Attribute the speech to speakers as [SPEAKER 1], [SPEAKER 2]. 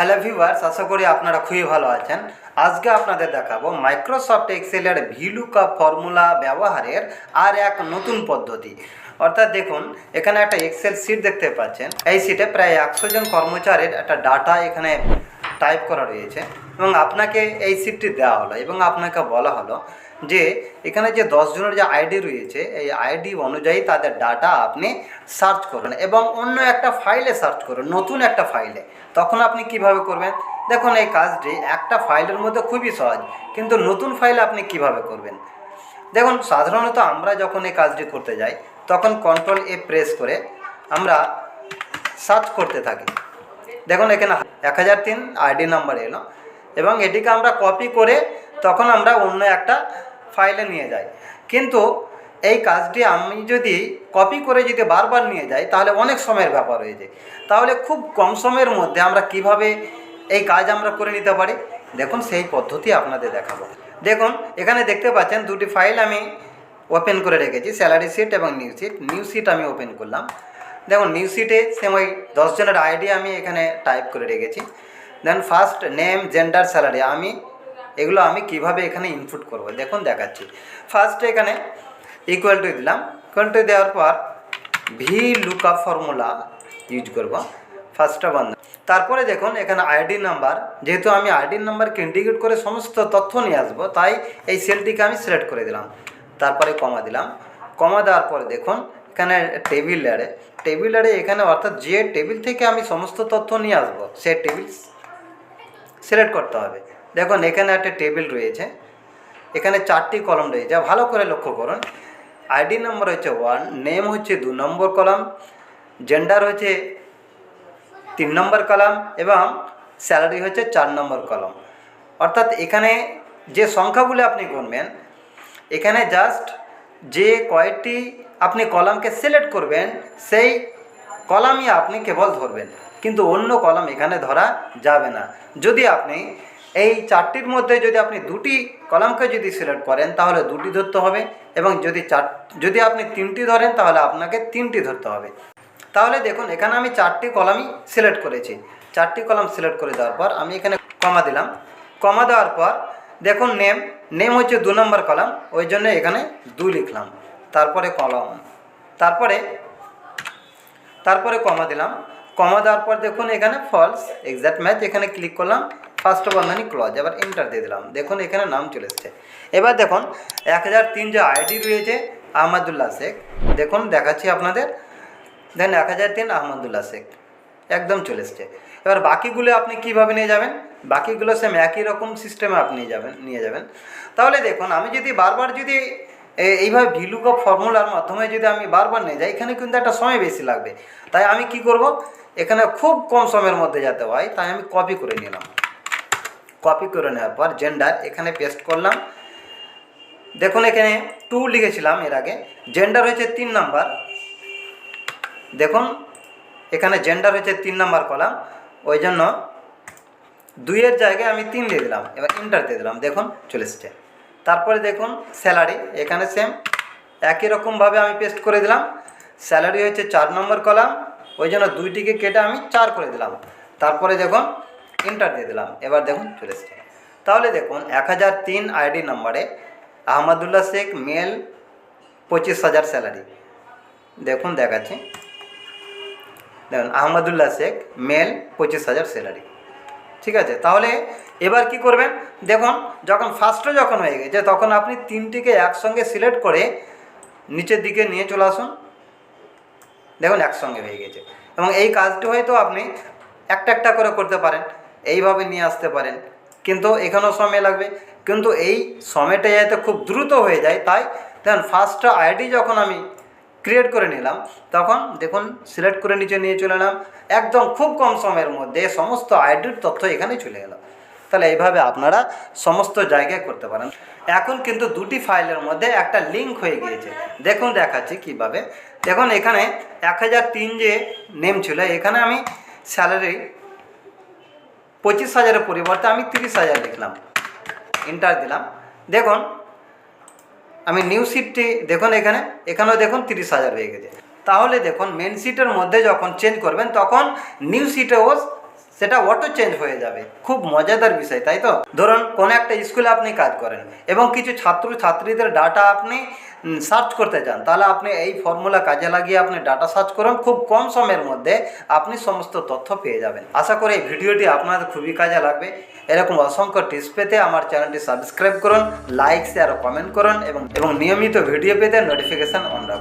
[SPEAKER 1] Hello viewers, আশা করি আপনারা খুবই ভালো আছেন। আজকে আপনাদের দেখাবো মাইক্রোসফট এক্সেলের ভিলুকআপ ফর্মুলা ব্যবহারের আর এক নতুন পদ্ধতি। অর্থাৎ দেখুন, এখানে একটা এক্সেল শিট দেখতে পাচ্ছেন। এই শিটে প্রায় 100 জন কর্মচারীর একটা ডাটা এখানে টাইপ করা রয়েছে এবং আপনাকে এই শিটটি দেওয়া হলো এবং আপনাকে বলা হলো যে এখানে যে 10 জনের যে আইডি রয়েছে, এই আইডি অনুযায়ী তাদের ডাটা আপনি সার্চ করুন এবং অন্য একটা ফাইলে সার্চ করুন, নতুন একটা ফাইলে। তখন আপনি কিভাবে করবেন? দেখুন, এই কাজটি একটা ফাইলের মধ্যে খুবই সহজ, কিন্তু নতুন ফাইলে আপনি কিভাবে করবেন? দেখুন, সাধারণত আমরা যখন এই কাজটি করতে যাই তখন কন্ট্রোল A প্রেস করে আমরা সার্চ করতে থাকি। দেখুন, এখানে 1003 আইডি নাম্বার এলো এবং এটিকে আমরা কপি করে তখন আমরা অন্য একটা ফাইলে নিয়ে যাই। কিন্তু এই কাজটি আমি যদি কপি করে যদি বারবার নিয়ে যাই তাহলে অনেক সময়ের ব্যাপার হয়ে যায়। তাহলে খুব কম সময়ের মধ্যে আমরা কিভাবে এই কাজ আমরা করে নিতে পারি, দেখুন সেই পদ্ধতি আপনাদের দেখাবো। দেখুন, এখানে দেখতে পাচ্ছেন দুটি ফাইল আমি ওপেন করে রেখেছি, স্যালারি শিট এবং নিউ শিট আমি ওপেন করলাম। দেখুন, নিউ শিটে সেম ওই 10 জনের আইডি আমি এখানে টাইপ করে রেখেছি। দেন ফার্স্ট নেম, জেন্ডার, স্যালারি এগুলো আমি কিভাবে এখানে ইনপুট করব দেখুন দেখাচ্ছি। ফার্স্টে এখানে ইকুয়াল টু দিলাম, ইকুয়াল টু দেওয়ার পর VLOOKUP ফর্মুলা ইউজ করব ফার্স্টটা বন্ধ। তারপরে দেখুন এখানে আইডি নাম্বার, যেহেতু আমি আইডি নাম্বারকে ইন্ডিকেট করে সমস্ত তথ্য নিয়ে আসবো, তাই এই সেলটিকে আমি সিলেক্ট করে দিলাম। তারপরে কমা দিলাম। কমা দেওয়ার পরে দেখুন এখানে টেবিল অ্যারে এখানে অর্থাৎ যে টেবিল থেকে আমি সমস্ত তথ্য নিয়ে আসবো সেই টেবিল সিলেক্ট করতে হবে। দেখুন, এখানে একটা টেবিল রয়েছে, এখানে 4টি কলাম রয়েছে, ভালো করে লক্ষ্য করুন। আইডি নম্বর হচ্ছে 1, নেম হচ্ছে 2 নম্বর কলাম, জেন্ডার হচ্ছে 3 নম্বর কলাম এবং স্যালারি হচ্ছে 4 নম্বর কলাম। অর্থাৎ এখানে যে সংখ্যাগুলো আপনি গুনবেন, এখানে জাস্ট যে কয়েকটি আপনি কলামকে সিলেক্ট করবেন সেই কলামই আপনি কেবল ধরবেন, কিন্তু অন্য কলাম এখানে ধরা যাবে না। যদি আপনি এই 4টির মধ্যে যদি আপনি 2টি কলামকে যদি সিলেক্ট করেন তাহলে 2টি ধরতে হবে এবং যদি আপনি 3টি ধরেন তাহলে আপনাকে 3টি ধরতে হবে। তাহলে দেখুন, এখানে আমি 4টি কলামই সিলেক্ট করেছি। 4টি কলাম সিলেক্ট করে দেওয়ার পর আমি এখানে কমা দিলাম। কমা দেওয়ার পর দেখুন নেম হচ্ছে 2 নম্বর কলাম, ওই জন্য এখানে 2 লিখলাম। তারপরে কলাম, তারপরে কমা দিলাম। কমা দেওয়ার পর দেখুন এখানে ফলস এক্সাক্ট ম্যাচ, এখানে ক্লিক করলাম, ফার্স্ট বন্ধনী ক্লজ, এবার এন্টার দিয়ে দিলাম। দেখুন এখানে নাম চলে এসছে। এবার দেখুন 1003 যে আইডি রয়েছে আহমদুল্লাহ শেখ, দেখুন দেখাচ্ছি আপনাদের। দেন 1003 আহমদুল্লাহ শেখ একদম চলে এসছে। এবার বাকিগুলো আপনি কিভাবে নিয়ে যাবেন? বাকিগুলো সেম একই রকম সিস্টেমে আপনি নিয়ে যাবেন। তাহলে দেখুন, আমি যদি বারবার যদি এইভাবে VLOOKUP ফর্মুলার মাধ্যমে যদি আমি বারবার নিয়ে যাই, এখানে কিন্তু একটা সময় বেশি লাগবে। তাই আমি কি করব, এখানে খুব কম সময়ের মধ্যে যেতে হয়, তাই আমি কপি করে নিলাম। কপি করে নেওয়ার পর জেন্ডার এখানে পেস্ট করলাম। দেখুন এখানে 2 লিখেছিলাম এর আগে, জেন্ডার হচ্ছে 3 নাম্বার। দেখুন এখানে জেন্ডার হচ্ছে 3 নাম্বার কলাম, ওই জন্য 2-এর জায়গায় আমি 3 দিয়ে দিলাম। এবার এন্টার দিয়ে দিলাম, দেখুন চলে এসছে। তারপরে দেখুন স্যালারি, এখানে সেম একই রকমভাবে আমি পেস্ট করে দিলাম। স্যালারি হচ্ছে 4 নম্বর কলাম, ওই জন্য 2টিকে কেটে আমি 4 করে দিলাম। তারপরে দেখুন এন্টার দিয়ে দিলাম, এবার দেখুন চলে এসছে। তাহলে দেখুন 1003 আইডি নম্বরে আহমদুল্লাহ শেখ, মেল, 25,000 স্যালারি। দেখুন দেখাচ্ছি, দেখুন আহমদুল্লাহ শেখ, মেল, 25,000 স্যালারি। ঠিক আছে, তাহলে এবার কি করবেন? দেখুন যখন হয়ে গেছে তখন আপনি 3টিকে একসঙ্গে সিলেক্ট করে নিচের দিকে নিয়ে চলে আসুন। দেখুন একসঙ্গে হয়ে গেছে এবং এই কাজটি হয়তো আপনি একটা করে করতে পারেন, এইভাবে নিয়ে আসতে পারেন, কিন্তু এখানেও সময় লাগবে। কিন্তু এই সময়টা যাতে খুব দ্রুত হয়ে যায়, তাই দেখুন ফার্স্ট আইডি যখন আমি ক্রিয়েট করে নিলাম তখন দেখুন সিলেক্ট করে নিচে নিয়ে চলে এলাম, একদম খুব কম সময়ের মধ্যে সমস্ত আইডির তথ্য এখানে চলে গেল। তাহলে এইভাবে আপনারা সমস্ত জায়গায় করতে পারেন। এখন কিন্তু 2টি ফাইলের মধ্যে একটা লিঙ্ক হয়ে গিয়েছে, দেখুন দেখাচ্ছি কিভাবে। দেখুন এখানে 1003 যে নেম ছিল, এখানে আমি স্যালারি 25,000-এর পরিবর্তে আমি 30,000 লিখলাম, এন্টার দিলাম। দেখুন আমি নিউ শিটটি দেখুন এখানেও দেখুন 30,000 হয়ে গেছে। তাহলে দেখুন মেন শিটের মধ্যে যখন চেঞ্জ করবেন তখন নিউ শিটেও সেটা অটো চেঞ্জ হয়ে যাবে। খুব মজাদার বিষয়, তাই তো? ধরুন কোনো একটা স্কুলে আপনি কাজ করেন এবং কিছু ছাত্রীদের ডাটা আপনি সার্চ করতে চান, তাহলে আপনি এই ফর্মুলা কাজে লাগিয়ে আপনি ডাটা সার্চ করুন, খুব কম সময়ের মধ্যে আপনি সমস্ত তথ্য পেয়ে যাবেন। আশা করি এই ভিডিওটি আপনাদের খুবই কাজে লাগবে। এরকম অসংখ্য টিপস পেতে আমার চ্যানেলটি সাবস্ক্রাইব করুন, লাইক শেয়ার ও কমেন্ট করুন এবং নিয়মিত ভিডিও পেতে নোটিফিকেশান অন রাখুন।